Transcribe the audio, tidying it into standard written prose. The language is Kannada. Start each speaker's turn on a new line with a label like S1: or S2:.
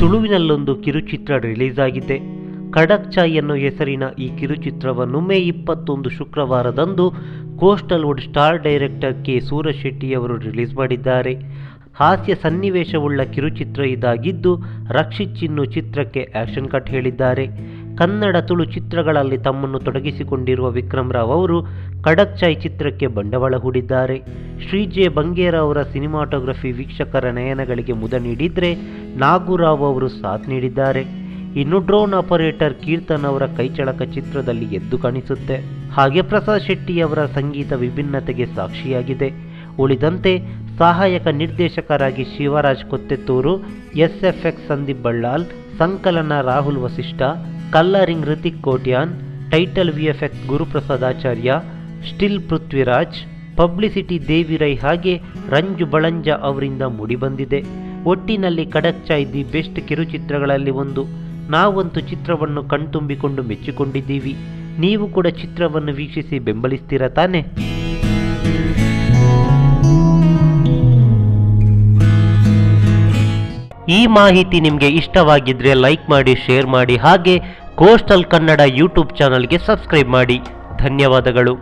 S1: ತುಳುವಿನಲ್ಲೊಂದು ಕಿರುಚಿತ್ರ ರಿಲೀಸ್ ಆಗಿದೆ. ಖಡಕ್ ಚಾಯ್ ಎನ್ನೋ ಹೆಸರಿನ ಈ ಕಿರುಚಿತ್ರವನ್ನು ಮೇ 21 ಶುಕ್ರವಾರದಂದು coastal wood star director K Suraj ಶೆಟ್ಟಿಯವರು ರಿಲೀಸ್ ಮಾಡಿದ್ದಾರೆ. ಹಾಸ್ಯ ಸನ್ನಿವೇಶವುಳ್ಳ ಕಿರುಚಿತ್ರ ಇದಾಗಿದ್ದು, ರಕ್ಷಿತ್ ಚಿನ್ನು ಚಿತ್ರಕ್ಕೆ ಆಕ್ಷನ್ ಕಟ್ ಹೇಳಿದ್ದಾರೆ. ಕನ್ನಡ ತುಳು ಚಿತ್ರಗಳಲ್ಲಿ ತಮ್ಮನ್ನು ತೊಡಗಿಸಿಕೊಂಡಿರುವ ವಿಕ್ರಮ್ ರಾವ್ ಅವರು ಖಡಕ್ ಚಾಯ್ ಚಿತ್ರಕ್ಕೆ ಬಂಡವಾಳ ಹೂಡಿದ್ದಾರೆ. ಶ್ರೀಜೆ ಬಂಗೇರ ಅವರ ಸಿನಿಮಾಟೋಗ್ರಫಿ ವೀಕ್ಷಕರ ನಯನಗಳಿಗೆ ಮುದ ನೀಡಿದ್ರೆ, ನಾಗುರಾವ್ ಅವರು ಸಾಥ್ ನೀಡಿದ್ದಾರೆ. ಇನ್ನು ಡ್ರೋನ್ ಆಪರೇಟರ್ ಕೀರ್ತನ್ ಅವರ ಕೈಚಳಕ ಚಿತ್ರದಲ್ಲಿ ಎದ್ದು ಕಾಣಿಸುತ್ತೆ. ಹಾಗೆ ಪ್ರಸಾದ್ ಶೆಟ್ಟಿಯವರ ಸಂಗೀತ ವಿಭಿನ್ನತೆಗೆ ಸಾಕ್ಷಿಯಾಗಿದೆ. ಉಳಿದಂತೆ ಸಹಾಯಕ ನಿರ್ದೇಶಕರಾಗಿ ಶಿವರಾಜ್ ಕೊತ್ತೆತ್ತೂರು, SFX ಸಂದೀಪ್ ಬಳ್ಳಾಲ್, ಸಂಕಲನ ರಾಹುಲ್ ವಸಿಷ್ಠ, ಕಲ್ಲರಿಂಗ್ ರಿತಿಕ್ ಕೋಟ್ಯಾನ್, ಟೈಟಲ್ VFX ಗುರುಪ್ರಸಾದ್ ಆಚಾರ್ಯ, ಸ್ಟಿಲ್ ಪೃಥ್ವಿರಾಜ್, ಪಬ್ಲಿಸಿಟಿ ದೇವಿರೈ ಹಾಗೆ ರಂಜು ಬಳಂಜ ಅವರಿಂದ ಮೂಡಿಬಂದಿದೆ. ಒಟ್ಟಿನಲ್ಲಿ ಖಡಕ್ ಚಾಯ್ ದಿ ಬೆಸ್ಟ್ ಕಿರುಚಿತ್ರಗಳಲ್ಲಿ ಒಂದು. ನಾವಂತೂ ಚಿತ್ರವನ್ನು ಕಣ್ತುಂಬಿಕೊಂಡು ಮೆಚ್ಚಿಕೊಂಡಿದ್ದೀವಿ. ನೀವು ಕೂಡ ಚಿತ್ರವನ್ನು ವೀಕ್ಷಿಸಿ ಬೆಂಬಲಿಸ್ತೀರಾ ತಾನೆ? ಈ ಮಾಹಿತಿ ನಿಮಗೆ ಇಷ್ಟವಾಗಿದ್ರೆ ಲೈಕ್ ಮಾಡಿ, ಶೇರ್ ಮಾಡಿ, ಹಾಗೆ ಕೋಸ್ಟಲ್ ಕನ್ನಡ ಯೂಟ್ಯೂಬ್ ಚಾನಲ್ಗೆ ಸಬ್ಸ್ಕ್ರೈಬ್ ಮಾಡಿ. ಧನ್ಯವಾದಗಳು.